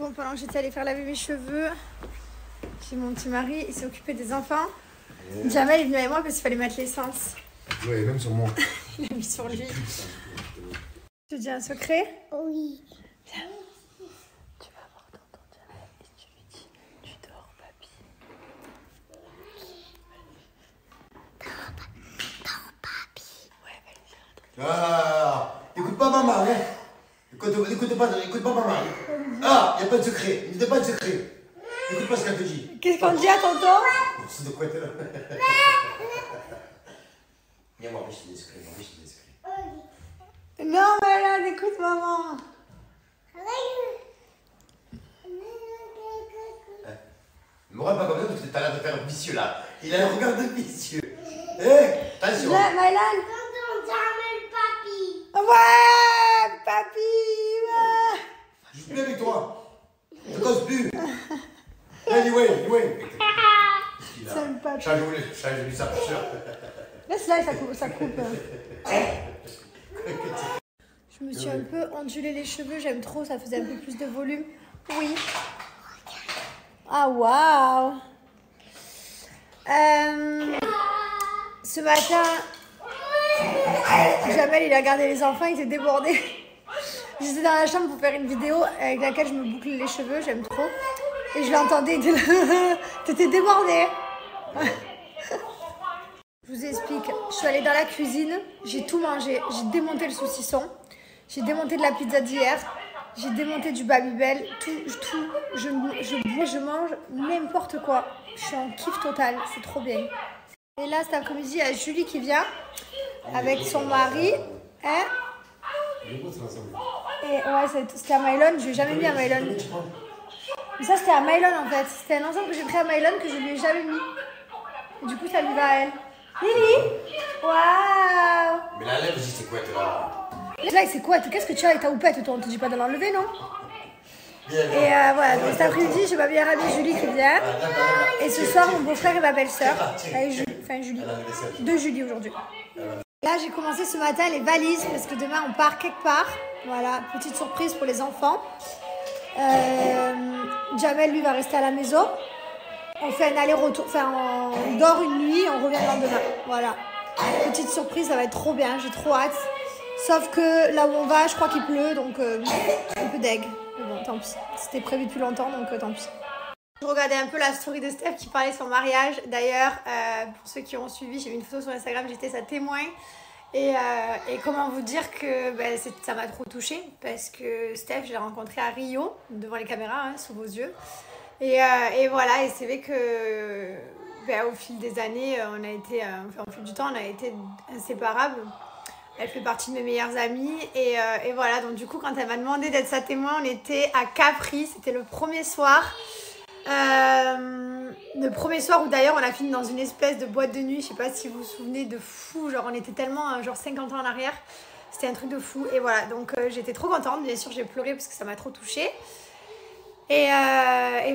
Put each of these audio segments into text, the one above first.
Bon, pendant que j'étais allée faire laver mes cheveux, j'ai mon petit mari, il s'est occupé des enfants. Jamel est venu avec moi parce qu'il fallait mettre l'essence. Ouais, même sur moi. Il a mis sur lui. Je te dis un secret? Oui. Viens. Tu vas voir tonton Jamel et tu lui dis, tu dors, papy. Dors, papy. Ouais, vas-y. Ah, écoute pas maman, hein. Écoute pas maman. Ah, y a pas de secret. Il n'y a pas de secret. Écoute pas ce qu'elle te dit. Qu'est-ce qu'on dit à tonton? C'est de quoi t'es là. Viens moi, je suis discret. Non, malade, écoute maman. Ne me regarde pas comme ça parce que t'as l'air de faire vicieux là. Il a un regard de vicieux. Hé, attention. Malade. Tonton Jamel, papy. Ouais, papy, ouais. Je suis plus avec toi. Je cause plus. Anyway. C'est le papy. Change lui sa pêcheur. Laisse-la et ça coupe. Je me suis un peu ondulé les cheveux, j'aime trop, ça faisait un peu plus de volume. Oui. Ah, waouh. Ce matin, Jamel, il a gardé les enfants, il s'est débordé. J'étais dans la chambre pour faire une vidéo avec laquelle je me boucle les cheveux, j'aime trop. Et je l'entendais, il était là. T'étais débordé. Je vous explique, je suis allée dans la cuisine, j'ai tout mangé, j'ai démonté le saucisson, j'ai démonté de la pizza d'hier, j'ai démonté du Babybel, je bois, je mange n'importe quoi. Je suis en kiff total, c'est trop bien. Et là, cet après-midi, il y a Julie qui vient avec son mari. Hein? Et ouais, c'était à Mylon, je lui ai jamais mis à Mylon. Mais ça, c'était à Mylon en fait. C'était un ensemble que j'ai pris à Mylon que je lui ai jamais mis. Et du coup, ça lui va à elle. Lily! Waouh! Mais la lèvre, c'est quoi là? Là, c'est quoi? Qu'est-ce que tu as avec ta houppette, toi? On te dit pas de l'enlever, non? Bien. Et voilà, donc cet après-midi, j'ai ma meilleure amie Julie qui vient. Et ce soir, mon beau-frère et ma belle-sœur. Julie. Deux Julie aujourd'hui. Là, j'ai commencé ce matin les valises parce que demain, on part quelque part. Voilà, petite surprise pour les enfants. Jamel, lui, va rester à la maison. On fait un aller-retour, enfin on dort une nuit, on revient le lendemain. Voilà. Petite surprise, ça va être trop bien, j'ai trop hâte. Sauf que là où on va, je crois qu'il pleut, donc un peu deg. Mais bon, tant pis. C'était prévu depuis longtemps, donc tant pis. Je regardais un peu la story de Steph qui parlait de son mariage. D'ailleurs, pour ceux qui ont suivi, j'ai mis une photo sur Instagram, j'étais sa témoin. Et comment vous dire que ça m'a trop touchée parce que Steph, je l'ai rencontrée à Rio, devant les caméras, hein, sous vos yeux. Et voilà, et c'est vrai que au fil des années, au fil du temps, on a été inséparables. Elle fait partie de mes meilleures amies. Et voilà, donc du coup, quand elle m'a demandé d'être sa témoin, on était à Capri. C'était le premier soir. Le premier soir où d'ailleurs on a fini dans une espèce de boîte de nuit. Je sais pas si vous vous souvenez, de fou. Genre, on était tellement, genre 50 ans en arrière. C'était un truc de fou. Et voilà, donc j'étais trop contente. Bien sûr, j'ai pleuré parce que ça m'a trop touchée. Et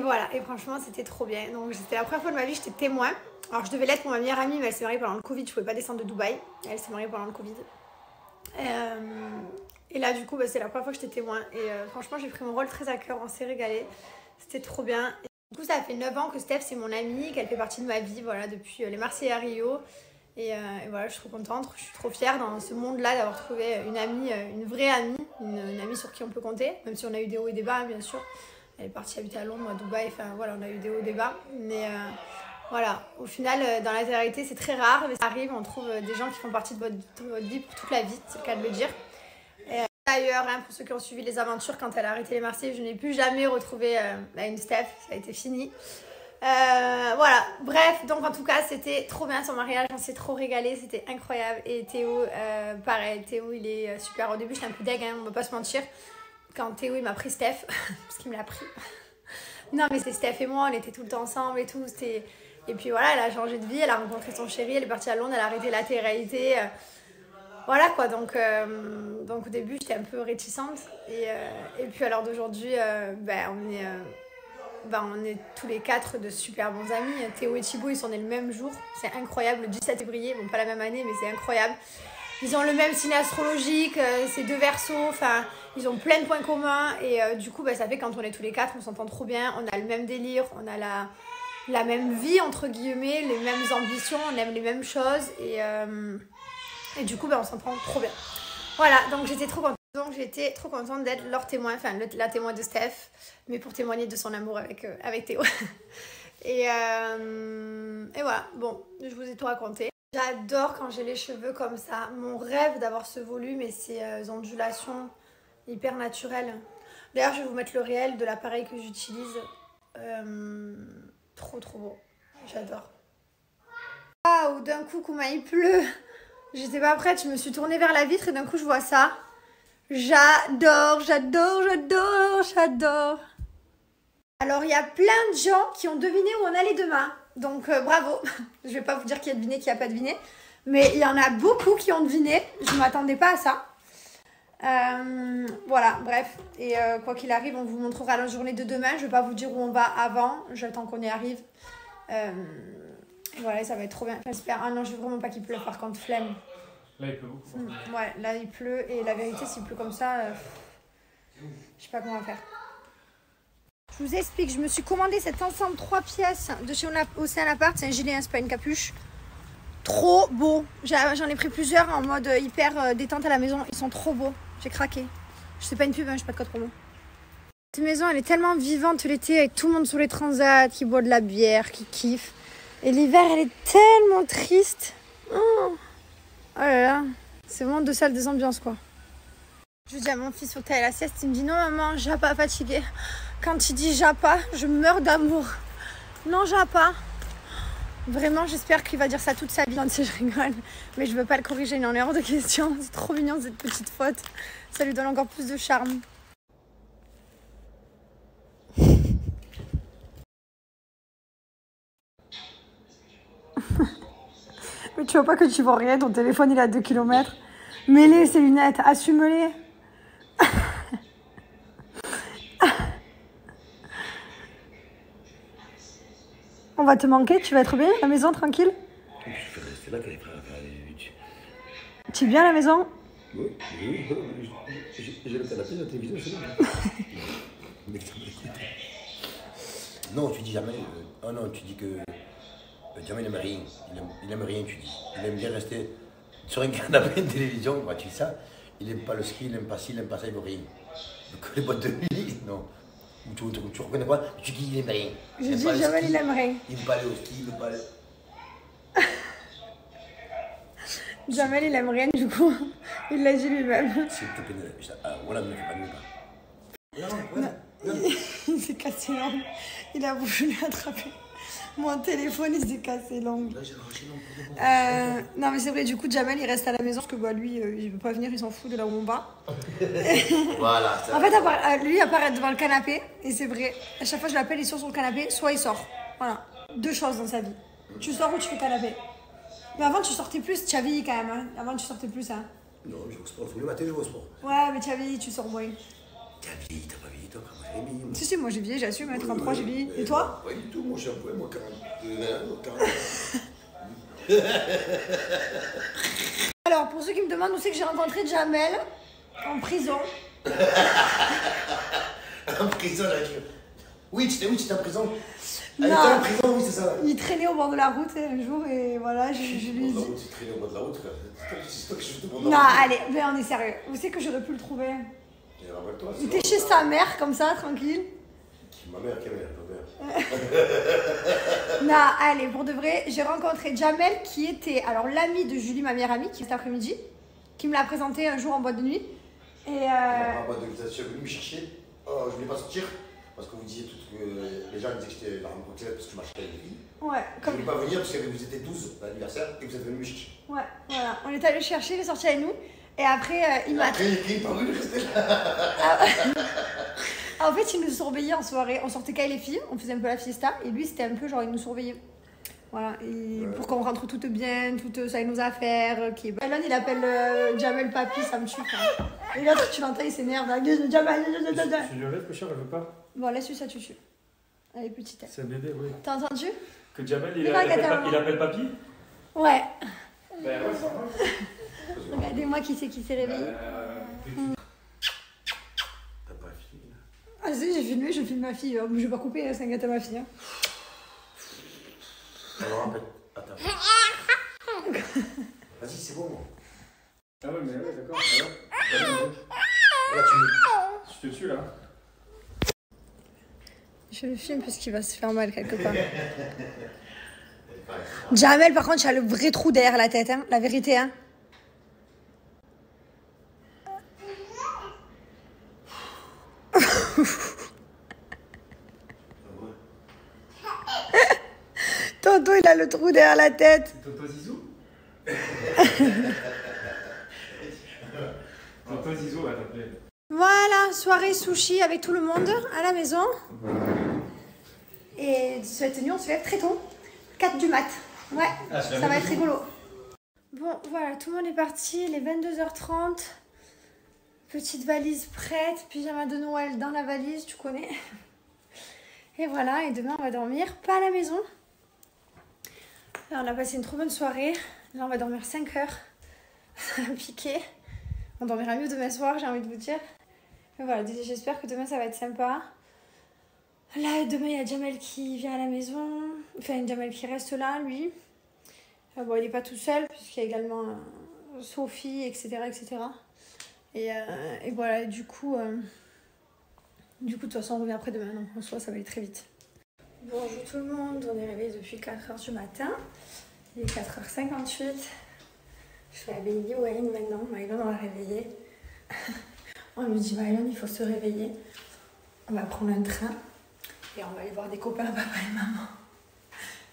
voilà, et franchement c'était trop bien. Donc c'était la première fois de ma vie j'étais témoin. Alors je devais l'être pour ma meilleure amie, mais elle s'est mariée pendant le Covid, je pouvais pas descendre de Dubaï. Elle s'est mariée pendant le Covid. Et là du coup c'est la première fois que j'étais témoin. Et franchement j'ai pris mon rôle très à cœur, on s'est régalé. C'était trop bien. Et du coup ça fait 9 ans que Steph c'est mon amie, qu'elle fait partie de ma vie, voilà, depuis les Marseillais à Rio. Et voilà, je suis trop contente, je suis trop fière dans ce monde-là d'avoir trouvé une amie, une vraie amie, une amie sur qui on peut compter, même si on a eu des hauts et des bas, hein, bien sûr. Elle est partie habiter à Londres, à Dubaï, enfin voilà, on a eu des hauts et des bas. Mais voilà, au final, dans la réalité, c'est très rare, mais ça arrive, on trouve des gens qui font partie de votre vie pour toute la vie, c'est le cas de le dire. D'ailleurs, hein, pour ceux qui ont suivi les aventures, quand elle a arrêté les Marseillais, je n'ai plus jamais retrouvé une Steph, ça a été fini. Voilà, bref, donc en tout cas, c'était trop bien son mariage, on s'est trop régalé, c'était incroyable. Et Théo, pareil, Théo, il est super. Au début, j'étais un peu deg, hein, on va pas se mentir. Quand Théo il m'a pris Steph, parce qu'il me l'a pris. Non mais c'est Steph et moi, on était tout le temps ensemble et tout. Et puis voilà, elle a changé de vie, elle a rencontré son chéri, elle est partie à Londres, elle a arrêté la télé-réalité. Voilà quoi, donc au début j'étais un peu réticente. Et puis à l'heure d'aujourd'hui, on est tous les 4 de super bons amis. Théo et Thibaut, ils sont nés le même jour, c'est incroyable, le 17 février, bon pas la même année mais c'est incroyable. ils ont le même signe astrologique, c'est 2 Verseaux, enfin, ils ont plein de points communs. Et du coup, ça fait quand on est tous les 4, on s'entend trop bien, on a le même délire, on a la même vie, entre guillemets, les mêmes ambitions, on aime les mêmes choses. Et du coup, on s'entend trop bien. Voilà, donc j'étais trop contente d'être leur témoin, enfin la témoin de Steph, mais pour témoigner de son amour avec Théo. Et voilà, bon, je vous ai tout raconté. J'adore quand j'ai les cheveux comme ça. Mon rêve d'avoir ce volume et ces ondulations hyper naturelles. D'ailleurs, je vais vous mettre le réel de l'appareil que j'utilise. Trop beau. J'adore. Waouh, d'un coup, comment il pleut. J'étais pas prête, je me suis tournée vers la vitre et d'un coup, je vois ça. J'adore. Alors, il y a plein de gens qui ont deviné où on allait demain. Donc, bravo. Je vais pas vous dire qui a deviné, qui a pas deviné. Mais il y en a beaucoup qui ont deviné. Je ne m'attendais pas à ça. Voilà, bref. Et quoi qu'il arrive, on vous montrera la journée de demain. Je ne vais pas vous dire où on va avant. J'attends qu'on y arrive. Voilà, ça va être trop bien. J'espère. Ah non, je veux vraiment pas qu'il pleuve. Par contre, flemme. Là, il pleut beaucoup. Ouais, là, il pleut. Et la vérité, s'il pleut comme ça, je sais pas comment on va faire. Je vous explique, je me suis commandé cet ensemble 3 pièces de chez Océan Appart. C'est un gilet, hein, c'est pas une capuche. Trop beau. J'en ai pris plusieurs en mode hyper détente à la maison. Ils sont trop beaux. J'ai craqué. Je sais pas une pub, hein, je sais pas de code promo. Cette maison, elle est tellement vivante l'été avec tout le monde sur les transats qui boit de la bière, qui kiffe. Et l'hiver, elle est tellement triste. Oh là là. C'est vraiment 2 salles des ambiances, quoi. Je dis à mon fils, faut que t'ailles à la sieste. Il me dit non, maman, j'ai pas fatigué. Quand il dit Japa, je meurs d'amour. Non, Japa. Vraiment, j'espère qu'il va dire ça toute sa vie. Non, tu sais, je rigole. Mais je veux pas le corriger, il en est hors de question. C'est trop mignon, cette petite faute. Ça lui donne encore plus de charme. Mais tu vois pas que tu vois rien, ton téléphone il est à 2 km. Mets-les ces lunettes, assume-les. On va te manquer, tu vas être bien à la maison, tranquille? Je vais rester là quand il fera Tu es bien à la maison? Oui. J'ai le canapé, la télévision, c'est là. Non, tu dis jamais. Oh non, tu dis que. Jamais il n'aime rien. Il aime rien, tu dis. Il aime bien rester sur un canapé, une télévision. Bah, tu dis ça. Il n'aime pas le ski, il n'aime pas ci, il n'aime pas ça, il veut rien. Donc les boîtes de nuit, non. Tu reconnais quoi? Tu dis il aime rien. Je dis jamais il aime rien. Il ne veut pas aller au ski, il ne veut pas aller. Jamel il aime rien du coup. Il l'a dit lui-même. C'est tout pénal. Voilà, ne fais pas de pas. Il s'est cassé l'ongle. Il a voulu lui attraper mon téléphone, il s'est cassé l'ongle. Non mais c'est vrai, du coup Jamel il reste à la maison parce que lui il veut pas venir, il s'en fout de là où on va. Voilà. En fait lui il apparaît devant le canapé et c'est vrai, à chaque fois je l'appelle, il sort sur le canapé, soit il sort. Voilà, 2 choses dans sa vie. Tu sors ou tu fais canapé. Mais avant tu sortais plus, tu as vieilli quand même, hein. Avant tu sortais plus, hein. Non, je vais au sport, tous les matins je vais au sport. Ouais mais tu as vieilli, tu sors moins. T'as vieilli, t'as pas vieilli, toi, moi j'ai vieilli. Si, moi j'ai vieilli, j'assume, 33 j'ai vieilli. Et toi? Pas du tout, moi j'ai un peu, moi 40. Alors, pour ceux qui me demandent où c'est que j'ai rencontré Jamel, en prison. En prison, là, oui, tu étais en prison. Elle Non. était en prison, oui, c'est ça. Il traînait au bord de la route un jour et voilà, je lui ai dit... Tu traînais au bord de la route, frère. C'est toi que je te demande. Non, allez, mais on est sérieux. Vous savez que j'aurais pu le trouver. Et rappelle-toi, Il était chez sa mère, comme ça, tranquille. Ma mère, quelle mère, ta mère? Non, allez, pour de vrai, j'ai rencontré Jamel qui était, alors l'ami de Julie, ma meilleure amie, qui cet après-midi, qui me l'a présenté un jour en boîte de nuit. Et Vous êtes venu me chercher. Oh, je voulais pas sortir. Parce que vous disiez toutes que les gens disaient que j'étais la rencontre parce que je marchais avec des filles. Ouais, Je voulais pas venir parce que vous étiez 12 à l'anniversaire et vous êtes venu me chercher. Ouais, voilà. On est allé le chercher, il est sorti avec nous. Et après, il m'a... Après, il est pas venu rester là. En fait, il nous surveillait en soirée. On sortait qu'avec les filles, on faisait un peu la fiesta. Et lui, c'était un peu genre, il nous surveillait. Voilà, et pour qu'on rentre toutes bien, toutes ça nos affaires. Elon, il appelle Jamel Papi, ça me tue. Et l'autre, tu l'entends, il s'énerve. Jamel, Tu lui laisses, Pécheur, elle veut pas? Bon, laisse-lui, ça tue. Elle est petite. C'est un bébé, oui. T'as entendu? Que Jamel, il appelle papy? Ouais. Ben ouais, c'est vrai. Regardez-moi qui c'est qui s'est réveillé. T'as pas fini là? Ah si, j'ai filmé, je filme ma fille. Je vais pas couper, c'est un gâteau à ma fille. Hein. Alors en fait, attends. Vas-y, c'est bon. Ah ouais, mais ouais, d'accord. Là, Je te tue là. Je le filme parce qu'il va se faire mal quelque part. Jamel, par contre, tu as le vrai trou derrière la tête, hein, la vérité. Hein. Tonton, il a le trou derrière la tête. C'est Tonton Zizou. Tonton Zizou va t'appeler. Voilà, soirée sushi avec tout le monde à la maison. Et cette nuit, on se lève très tôt. 4 du mat. Ouais, ça va être rigolo. Bon, voilà, tout le monde est parti. Il est 22h30. Petite valise prête. Pyjama de Noël dans la valise, tu connais. Et voilà, et demain, on va dormir. Pas à la maison. Là, on a passé une trop bonne soirée. Là, on va dormir 5 heures. Ça a piqué. On dormira mieux demain soir, j'ai envie de vous dire. Et voilà, j'espère que demain, ça va être sympa. Là, demain, il y a Jamel qui vient à la maison. Enfin, Jamel qui reste là, lui. Bon, il n'est pas tout seul, puisqu'il y a également Sophie, etc., etc. Et voilà, du coup, de toute façon, on revient après demain. Donc, en soi, ça va aller très vite. Bonjour tout le monde, on est réveillé depuis 4h du matin. Il est 4h58. Je fais réveiller Wayne maintenant. Mylon, on l'a réveillé. On lui dit, Mylon, il faut se réveiller. On va prendre un train et on va aller voir des copains, papa et maman.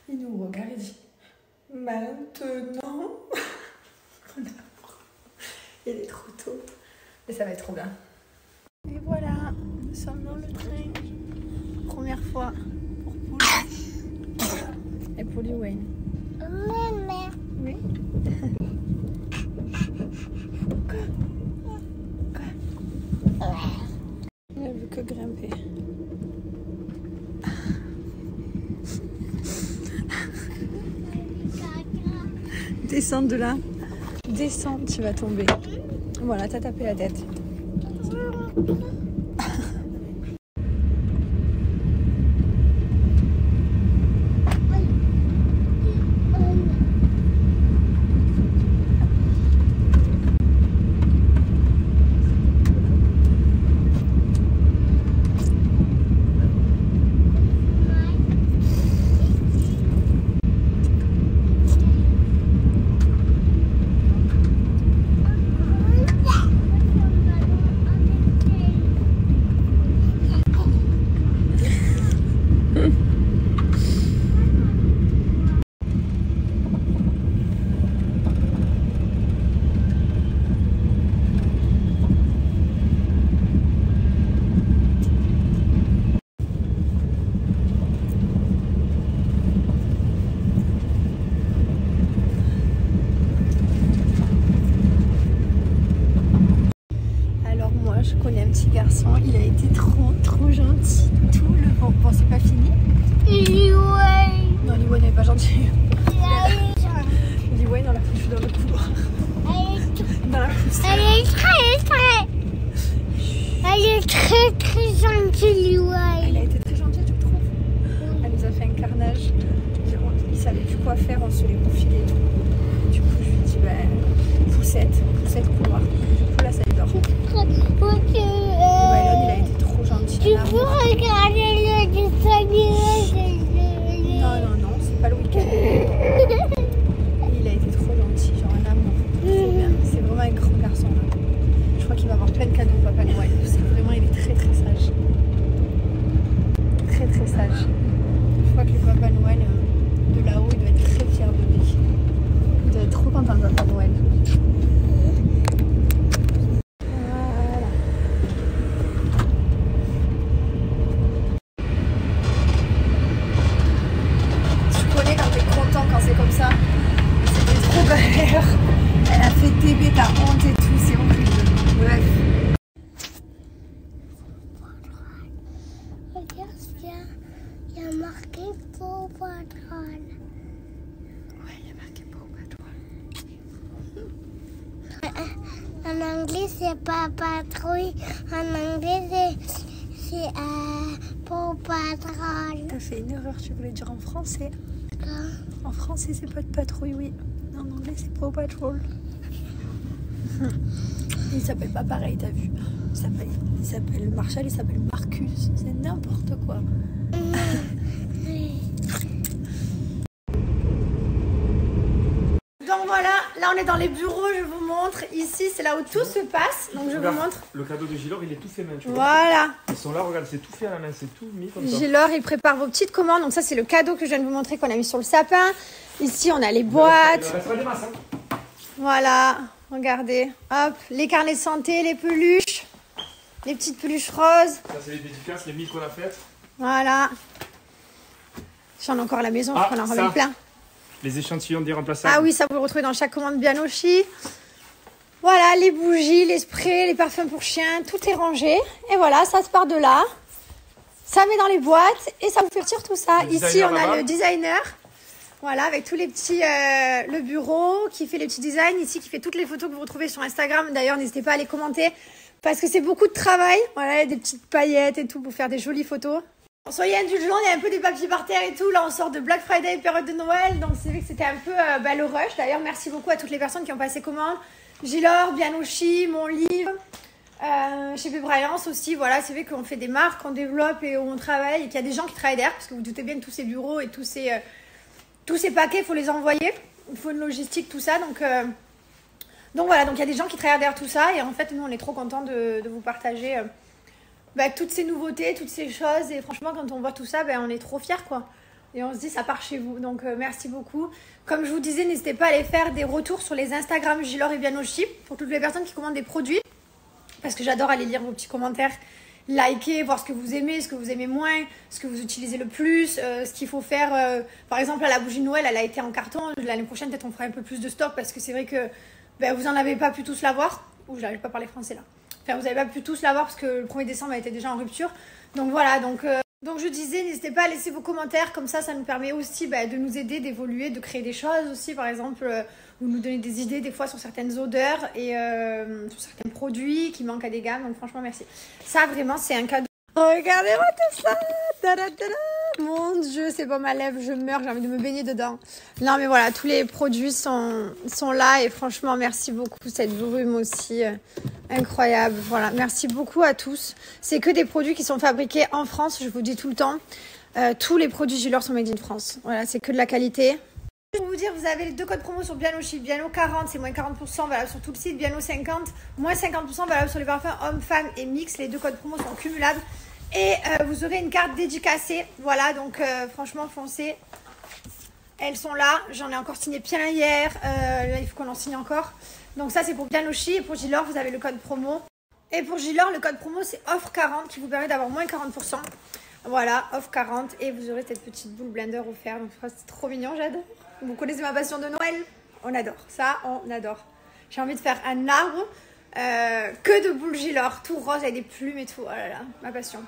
Il nous regarde et dit, maintenant. Il est trop tôt. Mais ça va être trop bien. Et voilà, nous sommes dans le train. Première fois pour Pouli. Et Pouli Wayne. Maman. Oui. Il n'a vu que grimper. Descends de là. Descends, tu vas tomber. Voilà, t'as tapé la tête. Petit garçon, il a été trop gentil tout le temps. Bon, c'est pas fini. Non, Liway n'est pas gentil. Liway, on l'a foutu dans le couloir. Dans la poussière. Elle est très gentille, Liway. Elle a été très gentille, tu trouves? Elle nous a fait un carnage. Il savait plus quoi faire, on se les confilait et tout. Du coup, je lui ai dit, poussette couloir. Du coup, là, ça y dort. Mylon, il a été trop gentil. Tu peux regarder le dessin animé. Non, c'est pas le week-end. Il a été trop gentil, genre un amour. Trop bien. C'est vraiment un grand garçon. Là. Je crois qu'il va avoir plein de cadeaux, Papa Noël. Parce que vraiment, il est très sage. Très sage. Je crois que le Papa Noël de là-haut, il doit être très fier de lui. Il doit être trop content de Papa Noël. Elle a fait TB, ta honte et tout, c'est horrible. Bref. Regarde, il y a marqué Paw Patrol. Ouais, il y a marqué Paw Patrol. c'est pas patrouille. En anglais, c'est Paw Patrol. T'as fait une erreur, tu voulais dire en français. En français, c'est pas de patrouille, oui. En anglais, c'est Paw Patrol. Il s'appelle pas pareil, t'as vu. Il s'appelle Marshall, il s'appelle Marcus. C'est n'importe quoi. Donc voilà, là on est dans les bureaux, je vous montre. Ici, c'est là où tout se passe. Donc je vous montre. Le cadeau de Gilor, il est tout fait main, tu vois. Voilà. Ils sont là, regarde, c'est tout fait à la main, c'est tout mis comme ça. Gilor, il prépare vos petites commandes. Donc ça, c'est le cadeau que je viens de vous montrer qu'on a mis sur le sapin. Ici, on a les boîtes. Il restera des masses, hein. Voilà, regardez. Hop, les carnets de santé, les peluches. Les petites peluches roses. Ça, c'est les dédicaces, les 1000 qu'on a faites. Voilà. J'en ai encore à la maison, je peux en remettre plein. Les échantillons d'irremplaçables. Ah oui, ça vous le retrouvez dans chaque commande Bianoshi. Voilà, les bougies, les sprays, les parfums pour chiens, tout est rangé. Et voilà, ça se part de là. Ça met dans les boîtes et ça vous fait retirer tout ça. Ici, on a le designer. Voilà, avec tous les petits... le bureau qui fait les petits designs. Ici, qui fait toutes les photos que vous retrouvez sur Instagram. D'ailleurs, n'hésitez pas à les commenter parce que c'est beaucoup de travail. Voilà, il y a des petites paillettes et tout pour faire des jolies photos. Soyez indulgents, il y a un peu des papiers par terre et tout. Là, on sort de Black Friday, période de Noël. Donc, c'est vrai que c'était un peu le rush. D'ailleurs, merci beaucoup à toutes les personnes qui ont passé commande. Gilor, Bianoshi, mon livre. Chez Pébrayance aussi. Voilà, c'est vrai qu'on fait des marques, on développe et on travaille. Et qu'il y a des gens qui travaillent derrière. Parce que vous doutez bien que tous ces bureaux et tous ces paquets, il faut les envoyer. Il faut une logistique, tout ça. Donc voilà, donc il y a des gens qui travaillent derrière tout ça. Et en fait, nous, on est trop contents de vous partager... toutes ces nouveautés, toutes ces choses. Et franchement, quand on voit tout ça, on est trop fiers, quoi. Et on se dit, ça part chez vous. Donc, merci beaucoup. Comme je vous disais, n'hésitez pas à aller faire des retours sur les Instagram Gilor et Bianoshi pour toutes les personnes qui commandent des produits. Parce que j'adore aller lire vos petits commentaires, liker, voir ce que vous aimez moins, ce que vous utilisez le plus, ce qu'il faut faire. Par exemple, là, la bougie de Noël, elle a été en carton. L'année prochaine, peut-être on fera un peu plus de stock parce que c'est vrai que vous n'en avez pas pu tous l'avoir. Ouh, j'arrive pas à parler français là. Enfin, vous n'avez pas pu tous l'avoir parce que le 1er décembre a été déjà en rupture. Donc voilà, donc je disais, n'hésitez pas à laisser vos commentaires. Comme ça nous permet aussi de nous aider, d'évoluer, de créer des choses aussi. Par exemple, vous nous donnez des idées des fois sur certaines odeurs et sur certains produits qui manquent à des gammes. Donc franchement, merci. Ça, vraiment, c'est un cadeau. Regardez-moi tout ça. Mon Dieu, c'est pas ma lèvre, je meurs, j'ai envie de me baigner dedans. Non mais voilà, tous les produits sont là et franchement, merci beaucoup. Cette brume aussi, incroyable. Voilà, merci beaucoup à tous. C'est que des produits qui sont fabriqués en France, je vous dis tout le temps. Tous les produits Gilor sont made in France. Voilà, c'est que de la qualité. Pour vous dire, vous avez les 2 codes promo sur Bianoshi. Biano 40, c'est moins 40% valable sur tout le site. Biano 50, moins 50% valable sur les parfums hommes, femmes et mix. Les 2 codes promo sont cumulables. Et vous aurez une carte dédicacée. Voilà, donc franchement, foncez. Elles sont là. J'en ai encore signé plein hier. Là, il faut qu'on en signe encore. Donc ça, c'est pour Bianoshi. Et pour Gilor, vous avez le code promo. Et pour Gilor, le code promo, c'est offre 40 qui vous permet d'avoir moins 40%. Voilà, offre 40. Et vous aurez cette petite boule blender offerte. Donc c'est trop mignon, j'adore. Vous connaissez ma passion de Noël. On adore. Ça, on adore. J'ai envie de faire un arbre que de boules Gilor. Tout rose avec des plumes et tout. Oh là là, ma passion.